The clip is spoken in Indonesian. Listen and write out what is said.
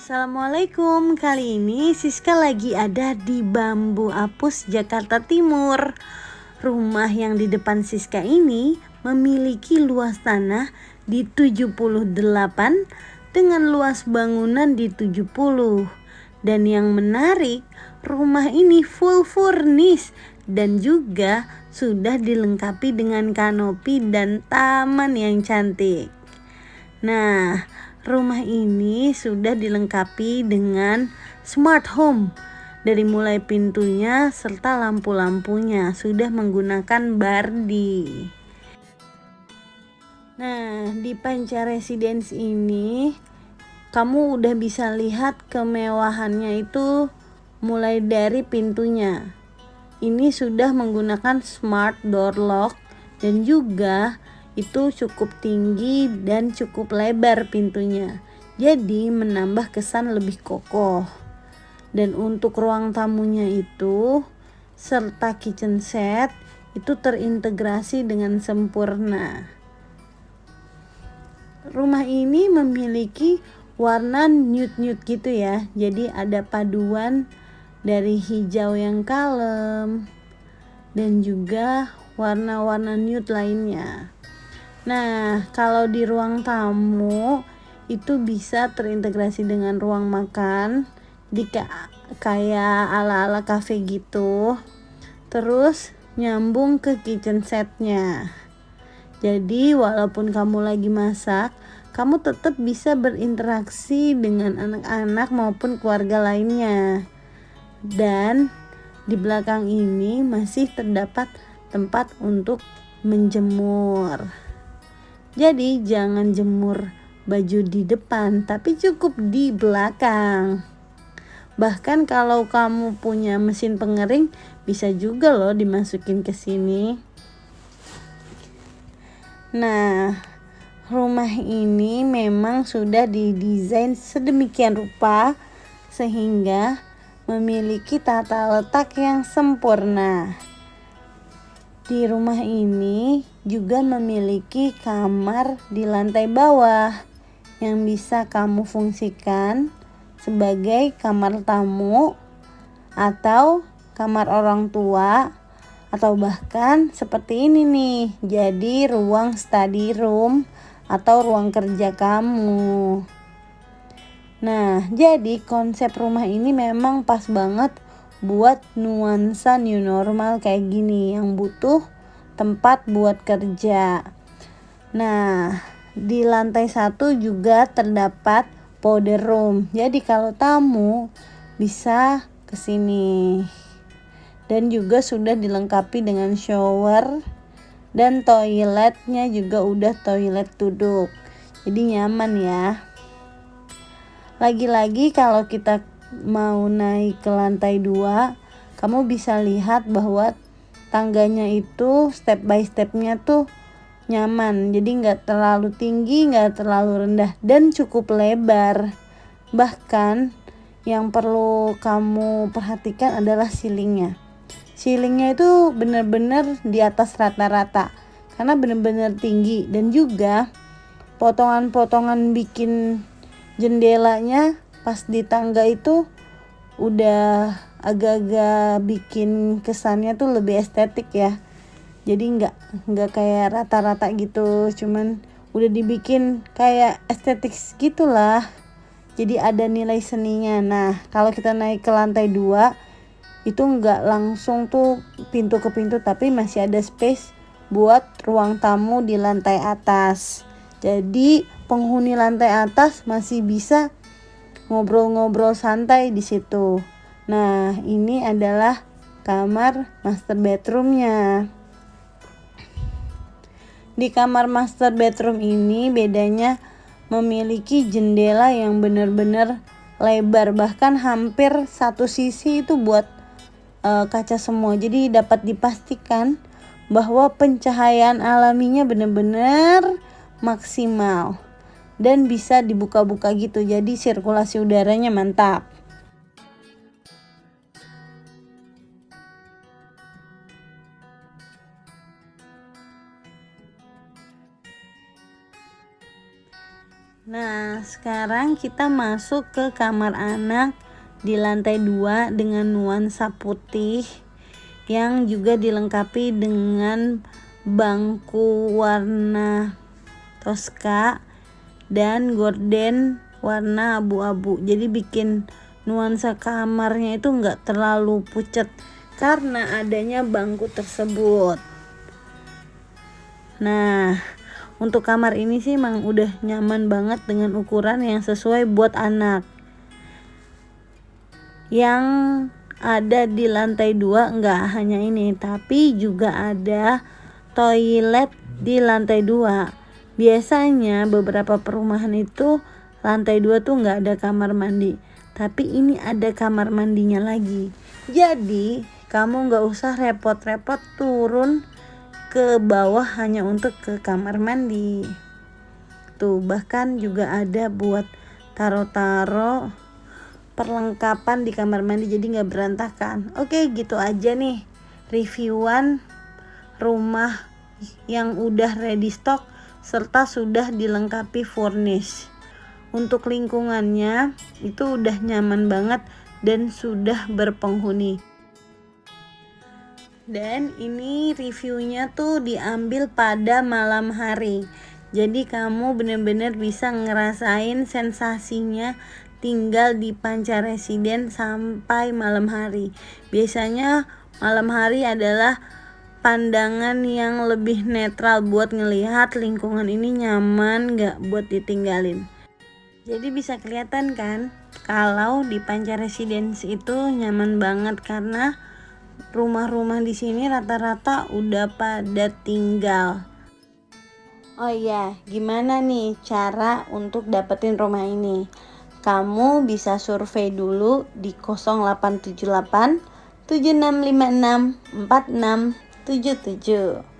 Assalamualaikum, kali ini Siska lagi ada di Bambu Apus, Jakarta Timur. Rumah yang di depan Siska ini memiliki luas tanah di 78 dengan luas bangunan di 70. Dan yang menarik, rumah ini full furnish dan juga sudah dilengkapi dengan kanopi dan taman yang cantik. Nah, rumah ini sudah dilengkapi dengan smart home. Dari mulai pintunya serta lampu-lampunya sudah menggunakan Bardi. Nah, di Panca Residence ini kamu udah bisa lihat kemewahannya itu mulai dari pintunya. Ini sudah menggunakan smart door lock dan juga itu cukup tinggi dan cukup lebar pintunya. Jadi menambah kesan lebih kokoh. Dan untuk ruang tamunya itu serta kitchen set itu terintegrasi dengan sempurna. Rumah ini memiliki warna nude gitu ya. Jadi ada paduan dari hijau yang kalem dan juga warna-warna nude lainnya. Nah, kalau di ruang tamu itu bisa terintegrasi dengan ruang makan di kayak ala-ala cafe gitu. Terus nyambung ke kitchen setnya. Jadi walaupun kamu lagi masak, kamu tetap bisa berinteraksi dengan anak-anak maupun keluarga lainnya. Dan di belakang ini masih terdapat tempat untuk menjemur. Jadi jangan jemur baju di depan, tapi cukup di belakang. Bahkan kalau kamu punya mesin pengering, bisa juga loh dimasukin ke sini. Nah, rumah ini memang sudah didesain sedemikian rupa sehingga memiliki tata letak yang sempurna. Di rumah ini juga memiliki kamar di lantai bawah yang bisa kamu fungsikan sebagai kamar tamu atau kamar orang tua atau bahkan seperti ini nih, jadi ruang study room atau ruang kerja kamu. Nah, jadi konsep rumah ini memang pas banget buat nuansa new normal kayak gini yang butuh tempat buat kerja. Nah, di lantai 1 juga terdapat powder room. Jadi kalau tamu bisa ke sini. Dan juga sudah dilengkapi dengan shower dan toiletnya juga udah toilet duduk. Jadi nyaman ya. Lagi-lagi kalau kita mau naik ke lantai 2, kamu bisa lihat bahwa tangganya itu step by stepnya tuh nyaman. Jadi gak terlalu tinggi, gak terlalu rendah dan cukup lebar. Bahkan yang perlu kamu perhatikan adalah ceilingnya. Ceilingnya itu benar-benar di atas rata-rata karena benar-benar tinggi. Dan juga potongan-potongan bikin jendelanya pas di tangga itu udah agak-agak bikin kesannya tuh lebih estetik ya. Jadi nggak kayak rata-rata gitu, cuman udah dibikin kayak estetik gitulah. Jadi ada nilai seninya. Nah, kalau kita naik ke lantai 2 itu nggak langsung tuh pintu ke pintu, tapi masih ada space buat ruang tamu di lantai atas. Jadi penghuni lantai atas masih bisa ngobrol-ngobrol santai di situ. Nah, ini adalah kamar master bedroomnya. Di kamar master bedroom ini bedanya memiliki jendela yang benar-benar lebar, bahkan hampir satu sisi itu buat kaca semua. Jadi dapat dipastikan bahwa pencahayaan alaminya benar-benar maksimal dan bisa dibuka-buka gitu. Jadi sirkulasi udaranya mantap. Nah, sekarang kita masuk ke kamar anak di lantai 2 dengan nuansa putih yang juga dilengkapi dengan bangku warna Tosca dan gorden warna abu-abu. Jadi bikin nuansa kamarnya itu enggak terlalu pucat karena adanya bangku tersebut. Nah, untuk kamar ini sih emang udah nyaman banget dengan ukuran yang sesuai buat anak. Yang ada di lantai 2 enggak hanya ini, tapi juga ada toilet di lantai 2. Biasanya beberapa perumahan itu lantai 2 tuh enggak ada kamar mandi, tapi ini ada kamar mandinya lagi. Jadi kamu enggak usah repot-repot turun ke bawah hanya untuk ke kamar mandi. Tuh, bahkan juga ada buat taro-taro perlengkapan di kamar mandi jadi nggak berantakan. Oke, gitu aja nih reviewan rumah yang udah ready stock serta sudah dilengkapi furnish. Untuk lingkungannya itu udah nyaman banget dan sudah berpenghuni. Dan ini reviewnya tuh diambil pada malam hari. Jadi kamu benar-benar bisa ngerasain sensasinya tinggal di Panca Residen sampai malam hari. Biasanya malam hari adalah pandangan yang lebih netral buat ngelihat lingkungan ini nyaman gak buat ditinggalin. Jadi bisa kelihatan kan kalau di Panca Residence itu nyaman banget karena rumah-rumah di sini rata-rata udah pada tinggal. Oh iya, gimana nih cara untuk dapetin rumah ini? Kamu bisa survei dulu di 0878 7656 4677.